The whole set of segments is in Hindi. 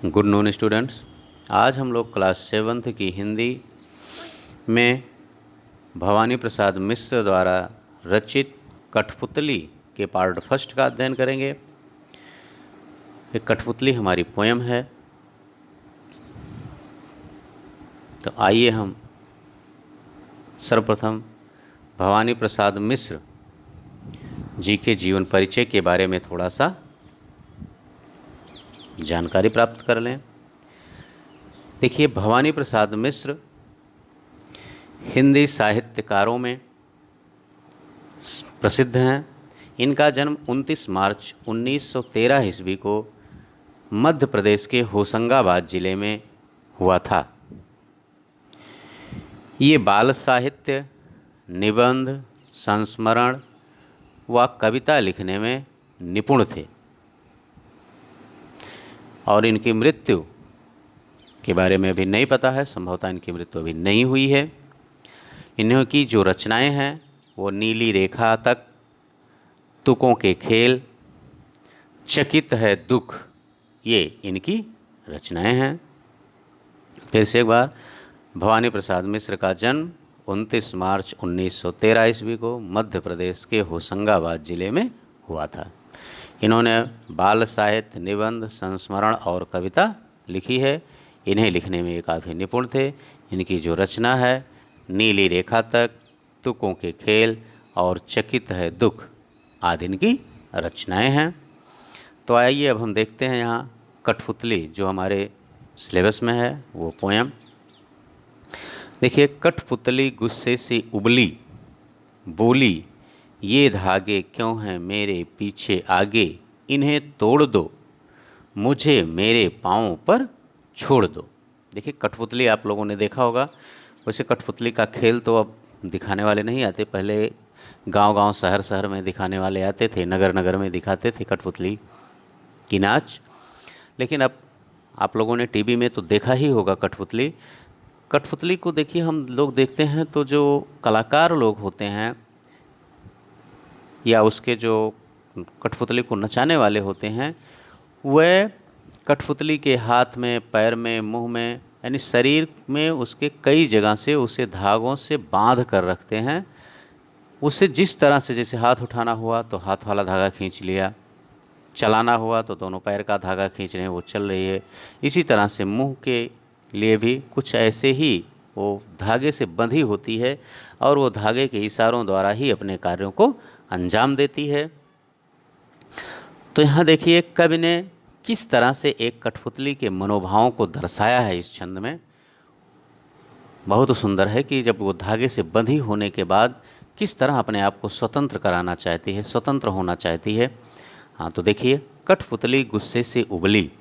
Good noon students. आज हम लोग क्लास 7th की हिंदी में भवानी प्रसाद मिश्र द्वारा रचित कठपुतली के पार्ट फर्स्ट का अध्ययन करेंगे। ये कठपुतली हमारी पोयम है। तो आइए हम सर्वप्रथम भवानी प्रसाद मिश्र जी के जीवन परिचय के बारे में थोड़ा सा जानकारी प्राप्त कर लें। देखिए, भवानी प्रसाद मिश्र हिंदी साहित्यकारों में प्रसिद्ध हैं। इनका जन्म 29 मार्च 1913 ईस्वी को मध्य प्रदेश के होशंगाबाद जिले में हुआ था। ये बाल साहित्य, निबंध, संस्मरण व कविता लिखने में निपुण थे और इनकी मृत्यु के बारे में अभी नहीं पता है। संभवतः इनकी मृत्यु अभी नहीं हुई है। इन्हों की जो रचनाएं हैं वो नीली रेखा तक, तुकों के खेल, चकित है दुख, ये इनकी रचनाएं हैं। फिर से एक बार, भवानी प्रसाद मिश्र का जन्म 29 मार्च 1913 ईस्वी को मध्य प्रदेश के होशंगाबाद जिले में हुआ था। इन्होंने बाल साहित्य, निबंध, संस्मरण और कविता लिखी है। इन्हें लिखने में ये काफ़ी निपुण थे। इनकी जो रचना है नीली रेखा तक, तुकों के खेल और चकित है दुख आदि इनकी रचनाएं हैं। तो आइए अब हम देखते हैं यहाँ कठपुतली जो हमारे सिलेबस में है वो पोयम। देखिए, कठपुतली गुस्से से उबली, बोली ये धागे क्यों हैं मेरे पीछे आगे, इन्हें तोड़ दो, मुझे मेरे पाँव पर छोड़ दो। देखिए, कठपुतली आप लोगों ने देखा होगा। वैसे कठपुतली का खेल तो अब दिखाने वाले नहीं आते। पहले गांव-गांव, शहर-शहर में दिखाने वाले आते थे, नगर-नगर में दिखाते थे कठपुतली की नाच। लेकिन अब आप लोगों ने टीवी में तो देखा ही होगा कठपुतली। कठपुतली को देखिए, हम लोग देखते हैं तो जो कलाकार लोग होते हैं या उसके जो कठपुतली को नचाने वाले होते हैं, वह कठपुतली के हाथ में, पैर में, मुंह में, यानी शरीर में उसके कई जगह से उसे धागों से बांध कर रखते हैं। उसे जिस तरह से, जैसे हाथ उठाना हुआ तो हाथ वाला धागा खींच लिया, चलाना हुआ तो दोनों पैर का धागा खींच रहे हैं, वो चल रही है। इसी तरह से मुंह के लिए भी कुछ ऐसे ही वो धागे से बंधी होती है और वो धागे के इशारों द्वारा ही अपने कार्यों को अंजाम देती है। तो यहाँ देखिए, कवि ने किस तरह से एक कठपुतली के मनोभावों को दर्शाया है इस छंद में। बहुत सुंदर है कि जब वो धागे से बंधी होने के बाद किस तरह अपने आप को स्वतंत्र कराना चाहती है, स्वतंत्र होना चाहती है। हाँ, तो देखिए, कठपुतली गुस्से से उबली,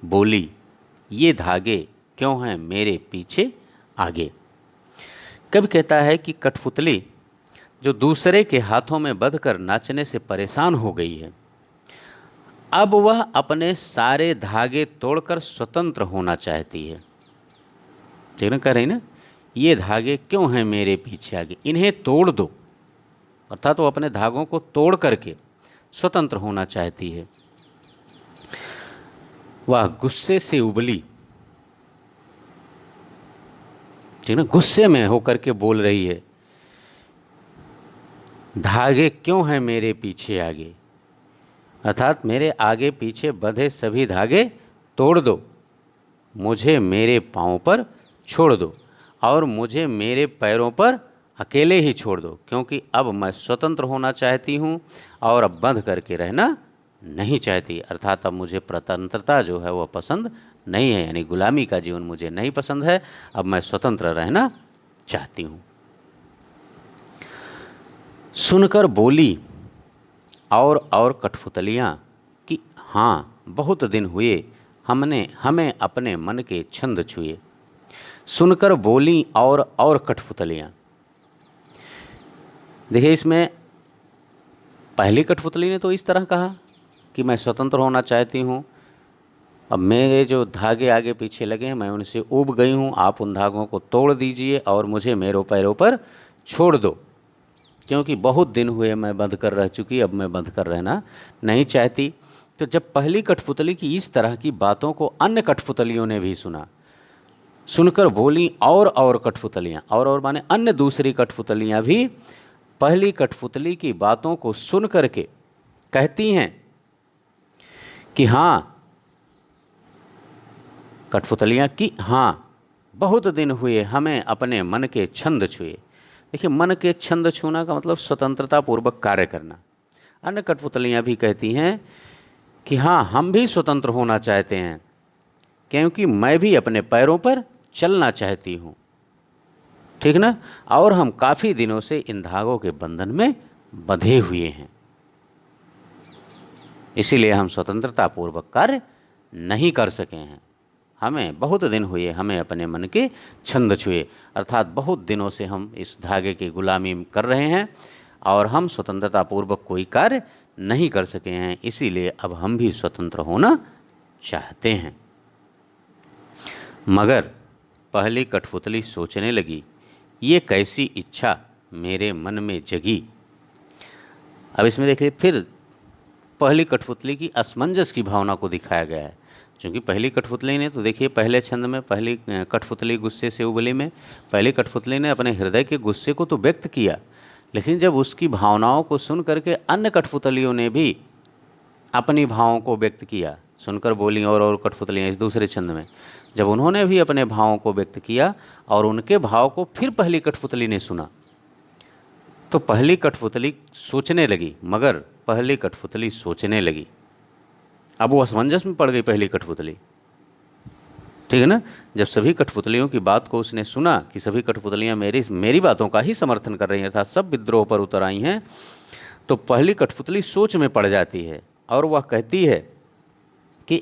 बोली ये धागे क्यों हैं मेरे पीछे आगे। कवि कहता है कि कठपुतली जो दूसरे के हाथों में बंधकर नाचने से परेशान हो गई है, अब वह अपने सारे धागे तोड़कर स्वतंत्र होना चाहती है। ठीक ना, कह रही ना, ये धागे क्यों हैं मेरे पीछे आगे, इन्हें तोड़ दो। अर्थात वो अपने धागों को तोड़ करके स्वतंत्र होना चाहती है। वह गुस्से से उबली, ठीक ना, गुस्से में होकर के बोल रही है, धागे क्यों हैं मेरे पीछे आगे, अर्थात मेरे आगे पीछे बंधे सभी धागे तोड़ दो, मुझे मेरे पाँव पर छोड़ दो और मुझे मेरे पैरों पर अकेले ही छोड़ दो, क्योंकि अब मैं स्वतंत्र होना चाहती हूँ और अब बंध करके रहना नहीं चाहती। अर्थात अब मुझे स्वतंत्रता जो है वह पसंद नहीं है, यानी गुलामी का जीवन मुझे नहीं पसंद है। अब मैं स्वतंत्र रहना चाहती हूँ। सुनकर बोली और कठपुतलियाँ कि हाँ, बहुत दिन हुए हमें अपने मन के छंद छुए। सुनकर बोली और कठपुतलियाँ। देखिए, इसमें पहली कठपुतली ने तो इस तरह कहा कि मैं स्वतंत्र होना चाहती हूँ, अब मेरे जो धागे आगे पीछे लगे हैं मैं उनसे ऊब गई हूँ, आप उन धागों को तोड़ दीजिए और मुझे मेरे पैरों पर छोड़ दो, क्योंकि बहुत दिन हुए मैं बंध कर रह चुकी, अब मैं बंध कर रहना नहीं चाहती। तो जब पहली कठपुतली की इस तरह की बातों को अन्य कठपुतलियों ने भी सुना, सुनकर बोली और कठपुतलियाँ, और माने अन्य दूसरी कठपुतलियाँ भी पहली कठपुतली की बातों को सुन करके कहती हैं कि हाँ, कठपुतलियाँ की हाँ, बहुत दिन हुए हमें अपने मन के छंद छुए। देखिए, मन के छंद छूना का मतलब स्वतंत्रता पूर्वक कार्य करना। अन्य कठपुतलियाँ भी कहती हैं कि हाँ, हम भी स्वतंत्र होना चाहते हैं, क्योंकि मैं भी अपने पैरों पर चलना चाहती हूँ, ठीक ना, और हम काफ़ी दिनों से इन धागों के बंधन में बंधे हुए हैं, इसीलिए हम स्वतंत्रता पूर्वक कार्य नहीं कर सके हैं। हमें बहुत दिन हुए हमें अपने मन के छंद छुए, अर्थात बहुत दिनों से हम इस धागे की गुलामी कर रहे हैं और हम स्वतंत्रता पूर्वक कोई कार्य नहीं कर सके हैं, इसीलिए अब हम भी स्वतंत्र होना चाहते हैं। मगर पहली कठपुतली सोचने लगी, ये कैसी इच्छा मेरे मन में जगी। अब इसमें देखिए, फिर पहली कठपुतली की असमंजस की भावना को दिखाया गया है। क्योंकि पहली कठपुतली ने तो देखिए, पहले छंद में पहली कठपुतली गुस्से से उबली में पहली कठपुतली ने अपने हृदय के गुस्से को तो व्यक्त किया, लेकिन जब उसकी भावनाओं को सुन करके अन्य कठपुतलियों ने भी अपनी भावों को व्यक्त किया, सुनकर बोली और कठपुतलियाँ इस दूसरे छंद में, जब उन्होंने भी अपने भावों को व्यक्त किया और उनके भाव को फिर पहली कठपुतली ने सुना, तो पहली कठपुतली सोचने लगी। मगर पहली कठपुतली सोचने लगी, अब वो असमंजस में पड़ गई पहली कठपुतली, ठीक है ना। जब सभी कठपुतलियों की बात को उसने सुना कि सभी कठपुतलियाँ मेरी बातों का ही समर्थन कर रही हैं, अर्थात सब विद्रोह पर उतर आई हैं, तो पहली कठपुतली सोच में पड़ जाती है और वह कहती है कि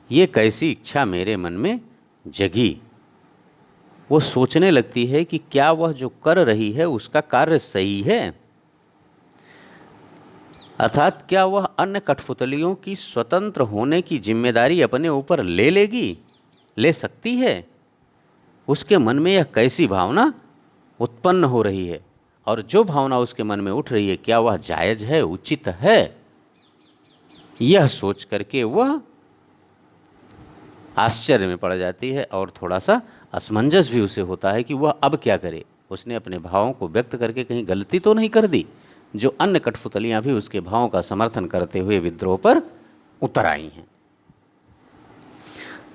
ये कैसी इच्छा मेरे मन में जगी। वो सोचने लगती है कि क्या वह जो कर रही है उसका कार्य सही है, अर्थात क्या वह अन्य कठपुतलियों की स्वतंत्र होने की जिम्मेदारी अपने ऊपर ले सकती है। उसके मन में यह कैसी भावना उत्पन्न हो रही है, और जो भावना उसके मन में उठ रही है क्या वह जायज़ है, उचित है। यह सोच करके वह आश्चर्य में पड़ जाती है और थोड़ा सा असमंजस भी उसे होता है कि वह अब क्या करे। उसने अपने भावों को व्यक्त करके कहीं गलती तो नहीं कर दी, जो अन्य कठपुतलियाँ भी उसके भावों का समर्थन करते हुए विद्रोह पर उतर आई हैं।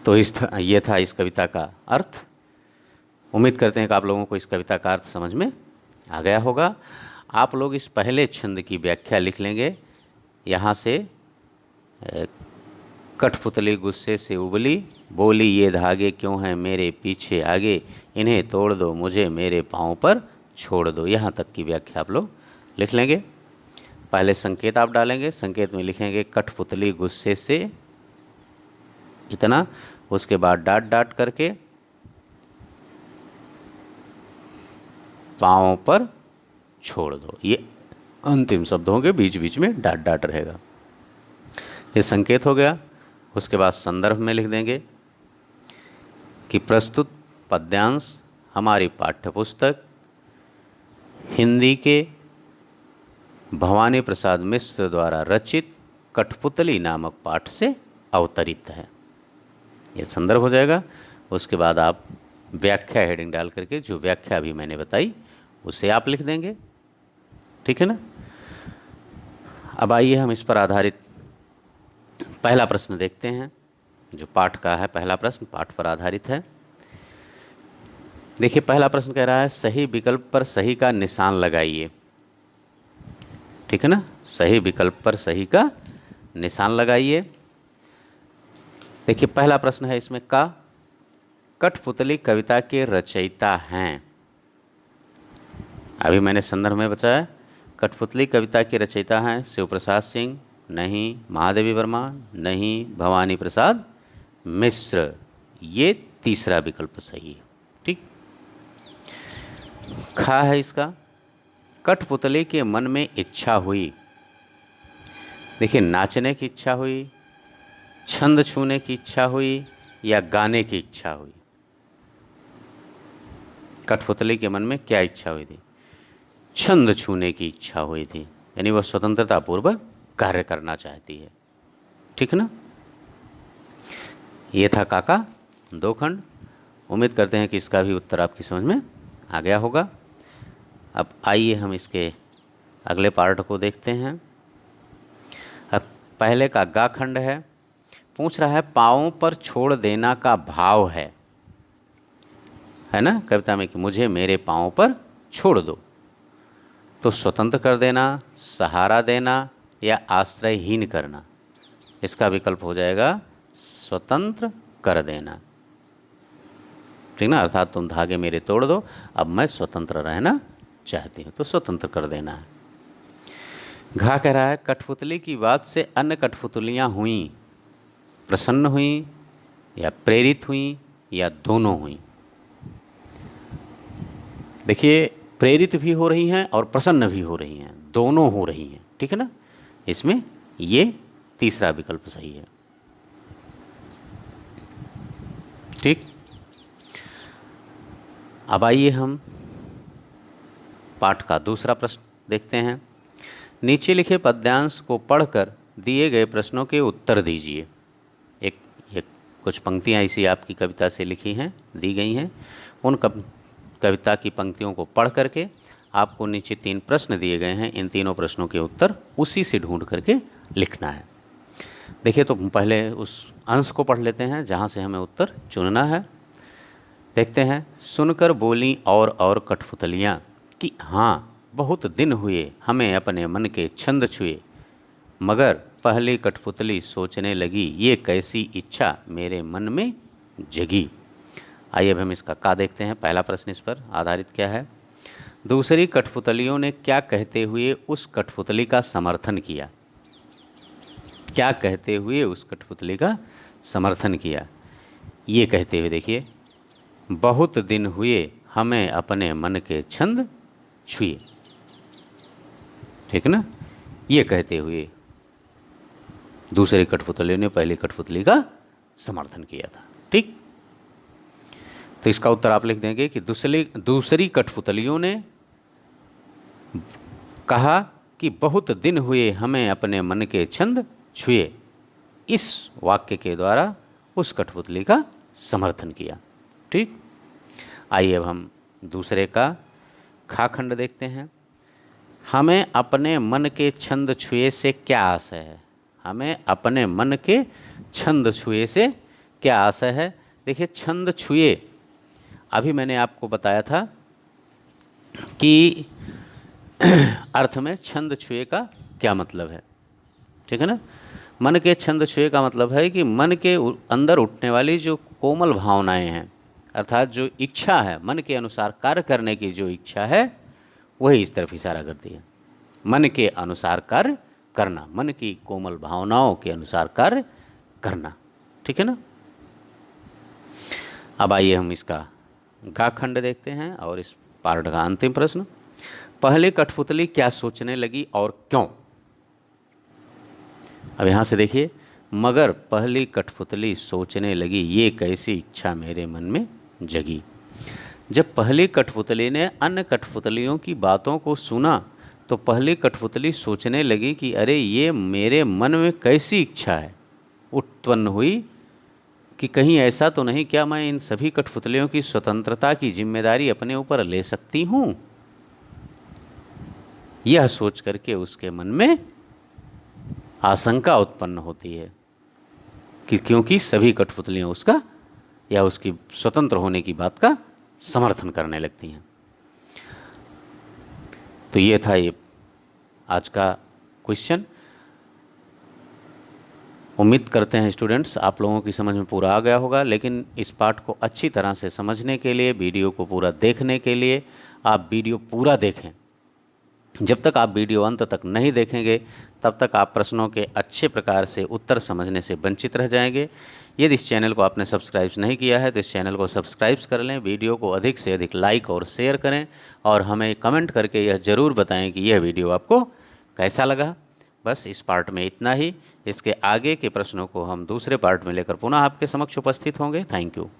तो ये था इस कविता का अर्थ। उम्मीद करते हैं कि आप लोगों को इस कविता का अर्थ समझ में आ गया होगा। आप लोग इस पहले छंद की व्याख्या लिख लेंगे। यहाँ से कठपुतली गुस्से से उबली, बोली ये धागे क्यों हैं मेरे पीछे आगे, इन्हें तोड़ दो मुझे मेरे पाँव पर छोड़ दो। यहाँ तक की व्याख्या आप लोग लिख लेंगे। पहले संकेत आप डालेंगे, संकेत में लिखेंगे कठपुतली गुस्से से इतना, उसके बाद डाट करके पाँव पर छोड़ दो। ये अंतिम शब्द होंगे, बीच बीच में डाट रहेगा। ये संकेत हो गया। उसके बाद संदर्भ में लिख देंगे कि प्रस्तुत पद्यांश हमारी पाठ्यपुस्तक हिंदी के भवानी प्रसाद मिश्र द्वारा रचित कठपुतली नामक पाठ से अवतरित है। ये संदर्भ हो जाएगा। उसके बाद आप व्याख्या हेडिंग डाल करके जो व्याख्या अभी मैंने बताई उसे आप लिख देंगे, ठीक है ना। अब आइए हम इस पर आधारित पहला प्रश्न देखते हैं, जो पाठ का है। पहला प्रश्न पाठ पर आधारित है। देखिए, पहला प्रश्न कह रहा है सही विकल्प पर सही का निशान लगाइए, ठीक है ना। सही विकल्प पर सही का निशान लगाइए। देखिए, पहला प्रश्न है इसमें का कठपुतली कविता के रचयिता हैं। अभी मैंने संदर्भ में बताया कठपुतली कविता के रचयिता हैं शिव प्रसाद सिंह, नहीं महादेवी वर्मा, नहीं भवानी प्रसाद मिश्र। ये तीसरा विकल्प सही है, ठीक। खा है इसका कठपुतली के मन में इच्छा हुई। देखिए, नाचने की इच्छा हुई, छंद छूने की इच्छा हुई या गाने की इच्छा हुई। कठपुतली के मन में क्या इच्छा हुई थी? छंद छूने की इच्छा हुई थी, यानी वह स्वतंत्रता पूर्वक कार्य करना चाहती है। ठीक ना। ये था काका दो खंड। उम्मीद करते हैं कि इसका भी उत्तर आपकी समझ में आ गया होगा। अब आइए हम इसके अगले पार्ट को देखते हैं। अब पहले का गा खंड है, पूछ रहा है पाँवों पर छोड़ देना का भाव है ना कविता में कि मुझे मेरे पाँव पर छोड़ दो। तो स्वतंत्र कर देना, सहारा देना या आश्रयहीन करना, इसका विकल्प हो जाएगा स्वतंत्र कर देना। ठीक ना, अर्थात तुम धागे मेरे तोड़ दो, अब मैं स्वतंत्र रहना चाहती हूँ, तो स्वतंत्र कर देना है। घा कह रहा है कठपुतली की बात से अन्य कठपुतलियाँ हुईं, प्रसन्न हुईं या प्रेरित हुईं या दोनों हुईं। देखिए प्रेरित भी हो रही हैं और प्रसन्न भी हो रही हैं, दोनों हो रही हैं। ठीक है ना, इसमें ये तीसरा विकल्प सही है। ठीक, अब आइए हम पाठ का दूसरा प्रश्न देखते हैं। नीचे लिखे पद्यांश को पढ़कर दिए गए प्रश्नों के उत्तर दीजिए। एक कुछ पंक्तियाँ इसी आपकी कविता से लिखी हैं, दी गई हैं। उन कविता की पंक्तियों को पढ़ करके आपको नीचे 3 प्रश्न दिए गए हैं, इन तीनों प्रश्नों के उत्तर उसी से ढूंढ करके लिखना है। देखिए तो पहले उस अंश को पढ़ लेते हैं जहाँ से हमें उत्तर चुनना है। देखते हैं। सुनकर बोली और कठपुतलियाँ कि हाँ बहुत दिन हुए हमें अपने मन के छंद छुए, मगर पहली कठपुतली सोचने लगी ये कैसी इच्छा मेरे मन में जगी। आइए अब हम इसका का देखते हैं। पहला प्रश्न इस पर आधारित क्या है। दूसरी कठपुतलियों ने क्या कहते हुए उस कठपुतली का समर्थन किया। क्या कहते हुए उस कठपुतली का समर्थन किया, ये कहते हुए देखिए, बहुत दिन हुए हमें अपने मन के छंद छुए। ठीक ना, ये कहते हुए दूसरी कठपुतली ने पहली कठपुतली का समर्थन किया था। ठीक, तो इसका उत्तर आप लिख देंगे कि दूसरी कठपुतलियों ने कहा कि बहुत दिन हुए हमें अपने मन के छंद छुए। इस वाक्य के द्वारा उस कठपुतली का समर्थन किया। ठीक, आइए अब हम दूसरे का खा खंड देखते हैं। हमें अपने मन के छंद छुए से क्या आशय है। हमें अपने मन के छंद छुए से क्या आशय है। देखिए छंद छुए, अभी मैंने आपको बताया था कि अर्थ में छंद छुए का क्या मतलब है। ठीक है ना, मन के छंद छुए का मतलब है कि मन के अंदर उठने वाली जो कोमल भावनाएं हैं, अर्थात जो इच्छा है, मन के अनुसार कार्य करने की जो इच्छा है, वही इस तरफ इशारा करती है। मन के अनुसार कार्य करना, मन की कोमल भावनाओं के अनुसार कार्य करना। ठीक है ना। अब आइए हम इसका गा खंड देखते हैं और इस पार्ट का अंतिम प्रश्न। पहली कठपुतली क्या सोचने लगी और क्यों। अब यहाँ से देखिए, मगर पहली कठपुतली सोचने लगी ये कैसी इच्छा मेरे मन में जगी। जब पहली कठपुतली ने अन्य कठपुतलियों की बातों को सुना तो पहली कठपुतली सोचने लगी कि अरे ये मेरे मन में कैसी इच्छा है उत्पन्न हुई कि कहीं ऐसा तो नहीं क्या मैं इन सभी कठपुतलियों की स्वतंत्रता की जिम्मेदारी अपने ऊपर ले सकती हूँ। यह सोच करके उसके मन में आशंका उत्पन्न होती है कि क्योंकि सभी कठपुतलियाँ उसका या उसकी स्वतंत्र होने की बात का समर्थन करने लगती हैं। तो ये था ये आज का क्वेश्चन। उम्मीद करते हैं स्टूडेंट्स आप लोगों की समझ में पूरा आ गया होगा, लेकिन इस पाठ को अच्छी तरह से समझने के लिए, वीडियो को पूरा देखने के लिए आप वीडियो पूरा देखें। जब तक आप वीडियो अंत तक नहीं देखेंगे तब तक आप प्रश्नों के अच्छे प्रकार से उत्तर समझने से वंचित रह जाएंगे। यदि इस चैनल को आपने सब्सक्राइब नहीं किया है तो इस चैनल को सब्सक्राइब कर लें, वीडियो को अधिक से अधिक लाइक और शेयर करें और हमें कमेंट करके यह ज़रूर बताएं कि यह वीडियो आपको कैसा लगा। बस इस पार्ट में इतना ही। इसके आगे के प्रश्नों को हम दूसरे पार्ट में लेकर पुनः आपके समक्ष उपस्थित होंगे। Thank you.